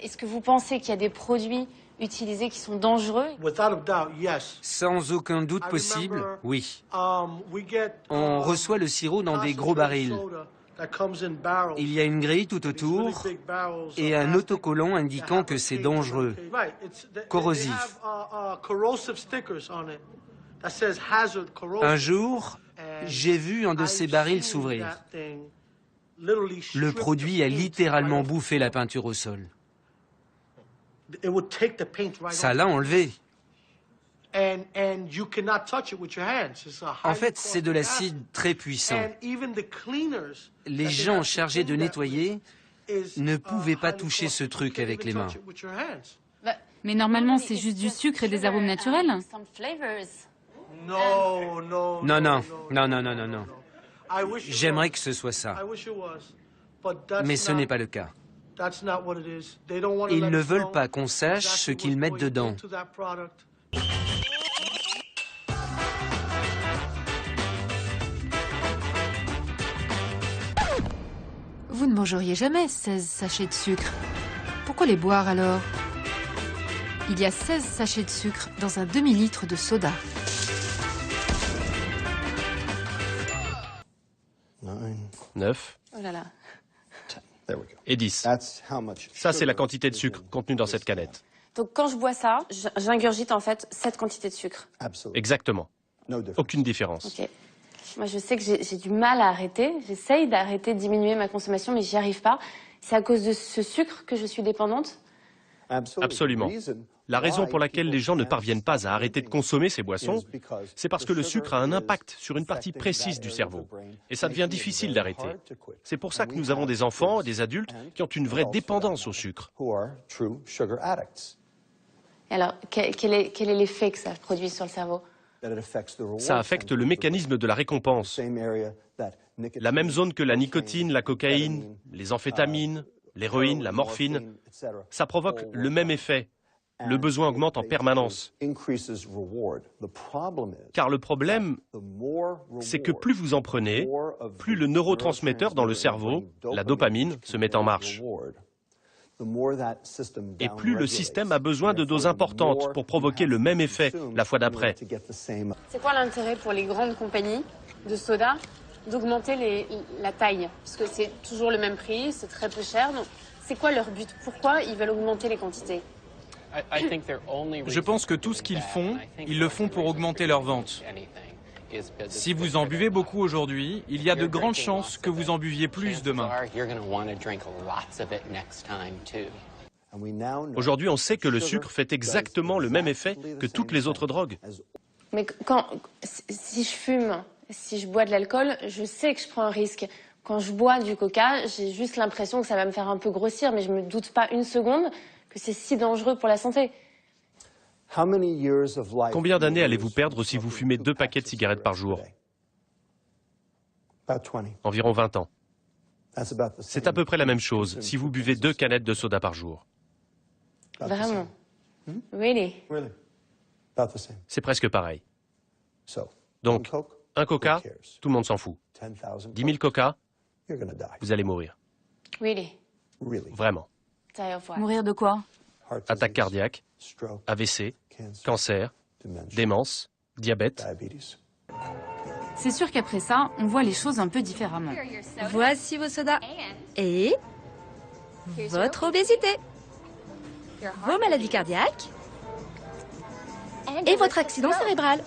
Est-ce que vous pensez qu'il y a des produits utilisés qui sont dangereux? Sans aucun doute possible, oui. On reçoit le sirop dans des gros barils. Il y a une grille tout autour et un autocollant indiquant que c'est dangereux, corrosif. Un jour, j'ai vu un de ces barils s'ouvrir. Le produit a littéralement bouffé la peinture au sol. Ça l'a enlevé. En fait, c'est de l'acide très puissant. Les gens chargés de nettoyer ne pouvaient pas toucher ce truc avec les mains. Mais normalement, c'est juste du sucre et des arômes naturels. Non, non, non, non, non, non, non. J'aimerais que ce soit ça. Mais ce n'est pas le cas. Ils ne veulent pas qu'on sache ce qu'ils mettent dedans. Vous ne mangeriez jamais 16 sachets de sucre. Pourquoi les boire alors? Il y a 16 sachets de sucre dans un demi-litre de soda. 9 Oh là là. et 10. Ça, c'est la quantité de sucre contenue dans cette canette. Donc quand je bois ça, j'ingurgite en fait cette quantité de sucre. Exactement. Aucune différence. Ok. Moi, je sais que j'ai du mal à arrêter. J'essaye d'arrêter, de diminuer ma consommation, mais j'y arrive pas. C'est à cause de ce sucre que je suis dépendante? Absolument. La raison pour laquelle les gens ne parviennent pas à arrêter de consommer ces boissons, c'est parce que le sucre a un impact sur une partie précise du cerveau. Et ça devient difficile d'arrêter. C'est pour ça que nous avons des enfants et des adultes qui ont une vraie dépendance au sucre. Et alors, quel est l'effet que ça produit sur le cerveau? Ça affecte le mécanisme de la récompense. La même zone que la nicotine, la cocaïne, les amphétamines, l'héroïne, la morphine. Ça provoque le même effet. Le besoin augmente en permanence. Car le problème, c'est que plus vous en prenez, plus le neurotransmetteur dans le cerveau, la dopamine, se met en marche. Et plus le système a besoin de doses importantes pour provoquer le même effet la fois d'après. C'est quoi l'intérêt pour les grandes compagnies de soda d'augmenter la taille? Parce que c'est toujours le même prix, c'est très peu cher. Donc, c'est quoi leur but? Pourquoi ils veulent augmenter les quantités? Je pense que tout ce qu'ils font, ils le font pour augmenter leurs ventes. Si vous en buvez beaucoup aujourd'hui, il y a de grandes chances que vous en buviez plus demain. Aujourd'hui, on sait que le sucre fait exactement le même effet que toutes les autres drogues. Mais si je fume, si je bois de l'alcool, je sais que je prends un risque. Quand je bois du coca, j'ai juste l'impression que ça va me faire un peu grossir, mais je me doute pas une seconde que c'est si dangereux pour la santé. Combien d'années allez-vous perdre si vous fumez 2 paquets de cigarettes par jour? Environ 20 ans. C'est à peu près la même chose si vous buvez 2 canettes de soda par jour. Vraiment? Really? C'est presque pareil. Donc, un coca, tout le monde s'en fout. 10 000 coca, vous allez mourir. Really? Vraiment. Mourir de quoi? Attaque cardiaque, AVC, cancer, démence, diabète. C'est sûr qu'après ça, on voit les choses un peu différemment. Voici vos sodas. Et votre obésité. Vos maladies cardiaques. Et votre accident cérébral.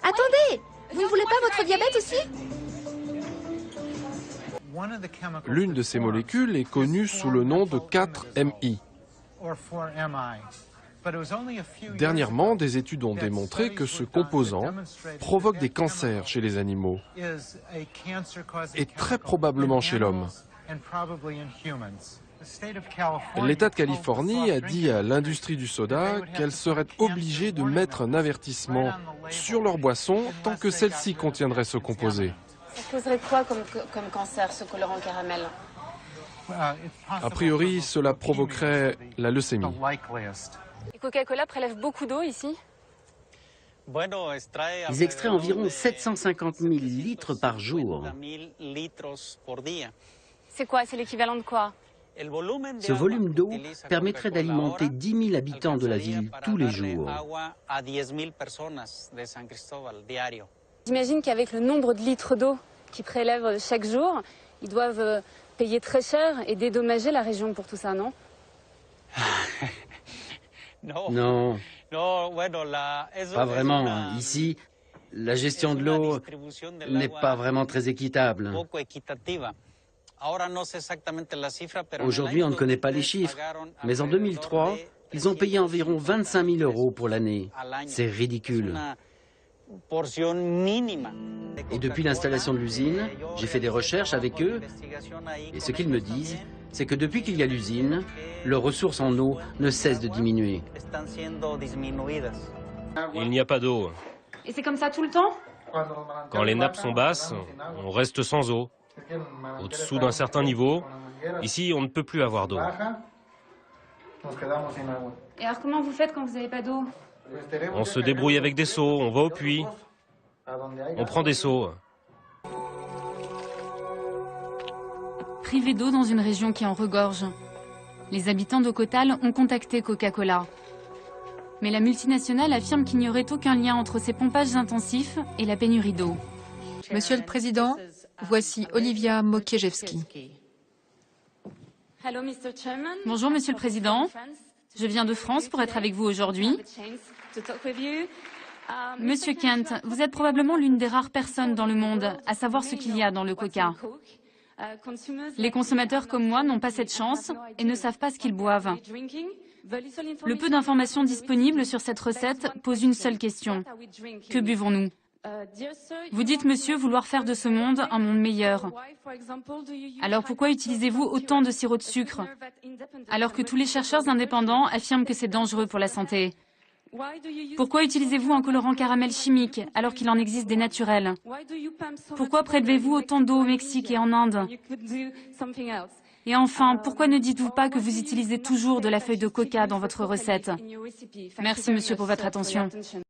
Attendez! Vous ne voulez pas votre diabète aussi? L'une de ces molécules est connue sous le nom de 4-MI. Dernièrement, des études ont démontré que ce composant provoque des cancers chez les animaux et très probablement chez l'homme. L'État de Californie a dit à l'industrie du soda qu'elle serait obligée de mettre un avertissement sur leur boisson tant que celle-ci contiendrait ce composé. Ça causerait quoi comme cancer, ce colorant caramel? A priori, cela provoquerait la leucémie. Et Coca-Cola prélève beaucoup d'eau ici? Ils extraient environ 750 000 litres par jour. C'est quoi? C'est l'équivalent de quoi? Ce volume d'eau permettrait d'alimenter 10 000 habitants de la ville tous les jours. J'imagine qu'avec le nombre de litres d'eau qu'ils prélèvent chaque jour, ils doivent payer très cher et dédommager la région pour tout ça, non? Non, pas vraiment. Ici, la gestion de l'eau n'est pas vraiment très équitable. Aujourd'hui, on ne connaît pas les chiffres, mais en 2003, ils ont payé environ 25 000 € pour l'année. C'est ridicule. Et depuis l'installation de l'usine, j'ai fait des recherches avec eux, et ce qu'ils me disent, c'est que depuis qu'il y a l'usine, leurs ressources en eau ne cessent de diminuer. Il n'y a pas d'eau. Et c'est comme ça tout le temps? Quand les nappes sont basses, on reste sans eau. Au-dessous d'un certain niveau, ici, on ne peut plus avoir d'eau. Et alors comment vous faites quand vous n'avez pas d'eau? On se débrouille avec des seaux, on va au puits, on prend des seaux. Privés d'eau dans une région qui en regorge. Les habitants d'Ocotal ont contacté Coca-Cola. Mais la multinationale affirme qu'il n'y aurait aucun lien entre ces pompages intensifs et la pénurie d'eau. Monsieur le Président, voici Olivia Mokiejewski. Bonjour Monsieur le Président, je viens de France pour être avec vous aujourd'hui. Monsieur Kent, vous êtes probablement l'une des rares personnes dans le monde à savoir ce qu'il y a dans le coca. Les consommateurs comme moi n'ont pas cette chance et ne savent pas ce qu'ils boivent. Le peu d'informations disponibles sur cette recette pose une seule question. Que buvons-nous? Vous dites, monsieur, vouloir faire de ce monde un monde meilleur. Alors pourquoi utilisez-vous autant de sirop de sucre, alors que tous les chercheurs indépendants affirment que c'est dangereux pour la santé? Pourquoi utilisez-vous un colorant caramel chimique, alors qu'il en existe des naturels? Pourquoi prélevez-vous autant d'eau au Mexique et en Inde? Et enfin, pourquoi ne dites-vous pas que vous utilisez toujours de la feuille de coca dans votre recette? Merci, monsieur, pour votre attention.